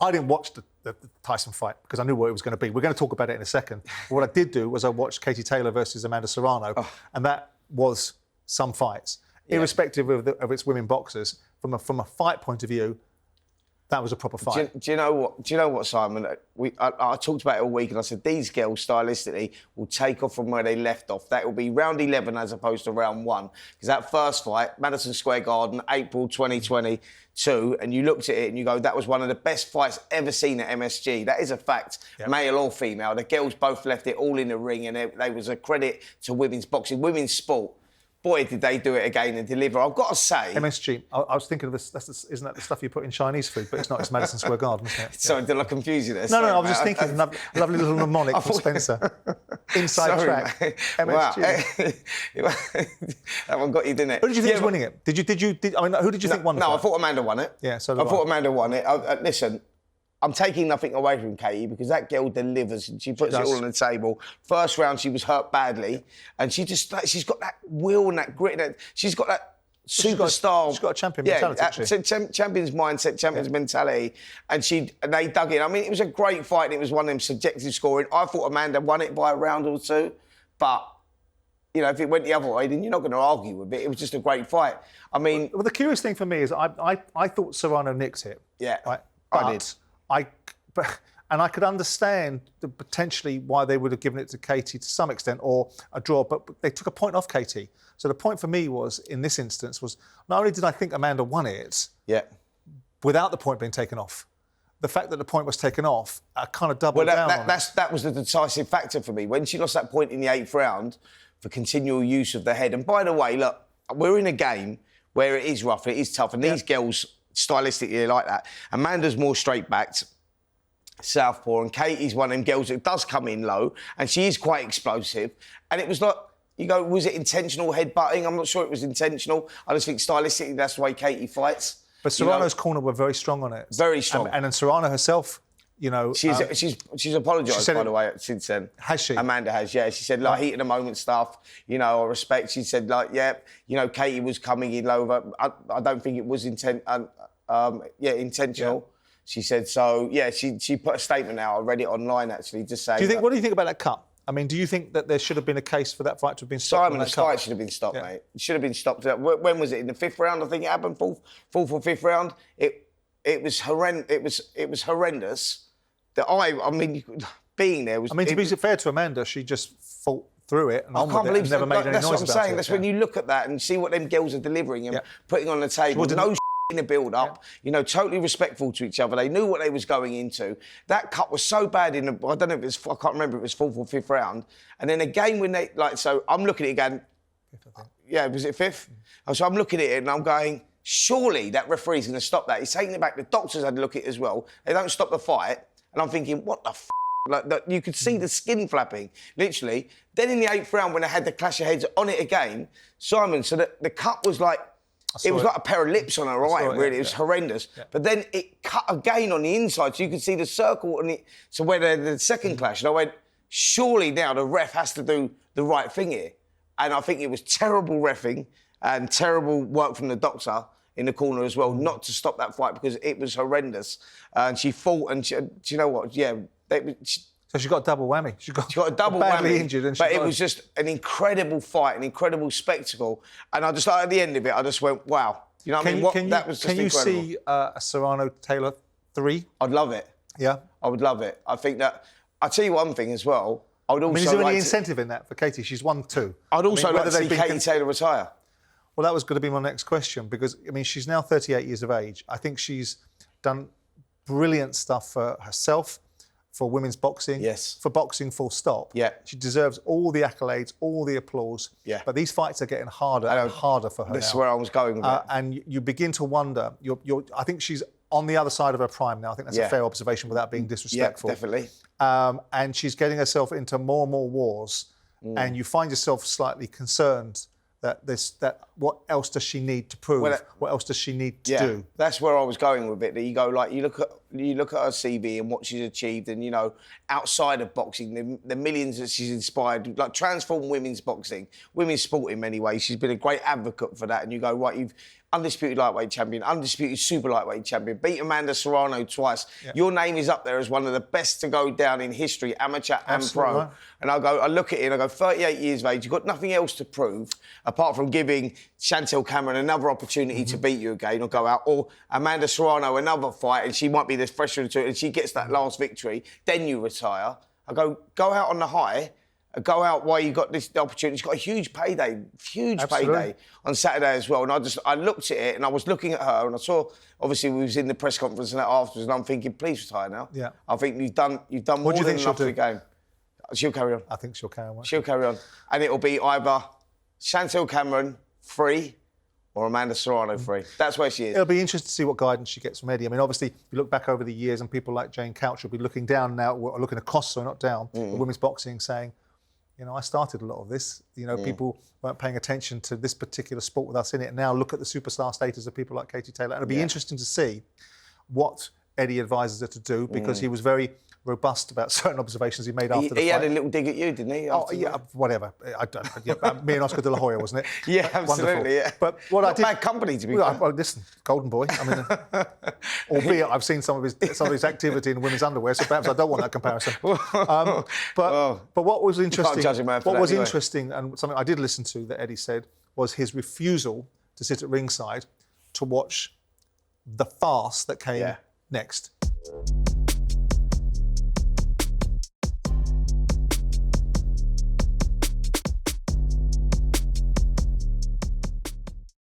I didn't watch the Tyson fight because I knew what it was going to be. We're going to talk about it in a second. But what I did do was I watched Katie Taylor versus Amanda Serrano, and that was some fights. Irrespective of its women boxers, from a fight point of view, that was a proper fight. Do you know what, Simon? I talked about it all week, and I said these girls stylistically will take off from where they left off. That will be round 11 as opposed to round 1, because that first fight, Madison Square Garden, April 2022, and you looked at it and you go, that was one of the best fights ever seen at MSG. That is a fact, male or female. The girls both left it all in the ring, and they was a credit to women's boxing, women's sport. Boy, did they do it again and deliver. I've got to say... MSG. I was thinking of this. Isn't that the stuff you put in Chinese food? But it's not. It's Madison Square Garden, isn't it? Sorry, did I confuse you there? No, I was just thinking. Lovely little mnemonic for Spencer. Inside track. Mate. MSG. Wow. That one got you, didn't it? Who did you think was winning it? Who did you think won the fight? No, I thought Amanda won it. Yeah, so did I. I thought Amanda won it. Listen... I'm taking nothing away from Katie because that girl delivers and she puts it all on the table. First round, she was hurt badly, and she's got that will and that grit. She's got that superstar. She's got a champion mentality. Champion's mindset, champion's mentality, and they dug in. I mean, it was a great fight. And it was one of them subjective scoring. I thought Amanda won it by a round or two, but. You know, if it went the other way, then you're not going to argue with it. It was just a great fight. I mean... Well, the curious thing for me is I thought Serrano nicked it. Yeah, right? I did. And I could understand potentially why they would have given it to Katie to some extent, or a draw, but they took a point off Katie. So the point for me was, in this instance, was not only did I think Amanda won it, without the point being taken off, the fact that the point was taken off, I kind of doubled down on it. That was the decisive factor for me. When she lost that point in the 8th round for continual use of the head, and by the way, look, we're in a game where it is rough, it is tough, and these girls, stylistically, are like that. Amanda's more straight-backed, southpaw, and Katie's one of them girls that does come in low, and she is quite explosive. And it was like, you go, was it intentional headbutting? I'm not sure it was intentional. I just think stylistically that's the way Katie fights. But Serrano's corner were very strong on it. Very strong. And then Serrano herself, you know... She's apologised, by the way, since then. Has she? Amanda has, yeah. She said, like, heat of the moment stuff, you know, I respect. She said, like, yeah, you know, Katie was coming in low, but I don't think it was intentional. Yeah. She said so. Yeah, she put a statement out. I read it online actually, just saying. What do you think about that cut? I mean, do you think that there should have been a case for that fight to have been stopped? Simon, the fight should have been stopped, mate. It should have been stopped. When was it? In the 5th round, I think it happened. Fourth or 5th round. It was horrendous. It was horrendous. I mean, being there was. I mean, to be fair to Amanda, she just fought through it and never made any noise about it. That's what I'm saying. That's when you look at that and see what them girls are delivering and putting on the table. No in the build-up, you know, totally respectful to each other. They knew what they was going into. That cut was so bad in the, I don't know if it was, I can't remember if it was 4th or 5th round. And then again when they, like, so I'm looking at it going, yeah, was it 5th? So I'm looking at it and I'm going, surely that referee's going to stop that. He's taking it back. The doctors had to look at it as well. They don't stop the fight. And I'm thinking, what the f***? Like, you could see the skin flapping, literally. Then in the 8th round, when they had the clash of heads on it again, Simon, so the cut was like, it was like a pair of lips on her eye, really. It was horrendous. Yeah. But then it cut again on the inside, so you could see the circle on the... So where the second clash, and I went, surely now the ref has to do the right thing here. And I think it was terrible reffing and terrible work from the doctor in the corner as well, not to stop that fight because it was horrendous. And she fought, and do you know what? Yeah, so she got a double whammy. She got a double badly whammy, injured, but it was just an incredible fight, an incredible spectacle. And I just, like, at the end of it, I just went, wow. You know what I mean? That was just incredible. Can you see a Serrano-Taylor 3? I'd love it. Yeah? I would love it. I think that... I'll tell you one thing as well. I would also is there any incentive in that for Katie? She's won 2. I'd also like to see Katie Taylor retire. Well, that was going to be my next question because, I mean, she's now 38 years of age. I think she's done brilliant stuff for herself, for women's boxing, for boxing full stop. Yeah. She deserves all the accolades, all the applause. Yeah. But these fights are getting harder and harder for her This is where I was going with it. And you begin to wonder, I think she's on the other side of her prime now. I think that's a fair observation without being disrespectful. Yeah, definitely. And she's getting herself into more and more wars. And you find yourself slightly concerned that what else does she need to prove? What else does she need to do? That's where I was going with it. That you go, like, you look at at her CV and what she's achieved, and, you know, outside of boxing, the millions that she's inspired, like transform women's boxing, women's sport in many ways. She's been a great advocate for that. And you go, right, you've undisputed lightweight champion, undisputed super lightweight champion, beat Amanda Serrano twice. Yeah. Your name is up there as one of the best to go down in history, amateur and pro. And I look at it and I go, 38 years of age, you've got nothing else to prove apart from giving Chantel Cameron another opportunity to beat you again or go out, or Amanda Serrano another fight and she might be the fresher into it and she gets that last victory, then you retire. I go out on the high, go out while you got this opportunity. She's got a huge payday on Saturday as well. And I looked at it and I was looking at her and I saw, obviously we was in the press conference and that afterwards and I'm thinking, please retire now. Yeah. I think you've done more than enough for the game. She'll carry on. I think she'll carry on. She'll carry on. And it'll be either Chantel Cameron free or Amanda Serrano free. That's where she is. It'll be interesting to see what guidance she gets from Eddie. I mean, obviously, if you look back over the years and people like Jane Couch will be looking down now, or looking across, so not down, at women's boxing saying, you know, I started a lot of this. You know, people weren't paying attention to this particular sport with us in it. And now look at the superstar status of people like Katie Taylor. And it'll be interesting to see what Eddie advises her to do, because he was very robust about certain observations he made after the fight. He had a little dig at you, didn't he? Oh, yeah, whatever. I don't. Yeah, me and Oscar de la Hoya, wasn't it? Yeah, absolutely. Wonderful. Yeah. But what Not I did, bad company to be fair. Well, listen, golden boy. I mean, albeit I've seen some of his activity in women's underwear, so perhaps I don't want that comparison. But what was interesting? Interesting, and something I did listen to that Eddie said was his refusal to sit at ringside to watch the farce that came next.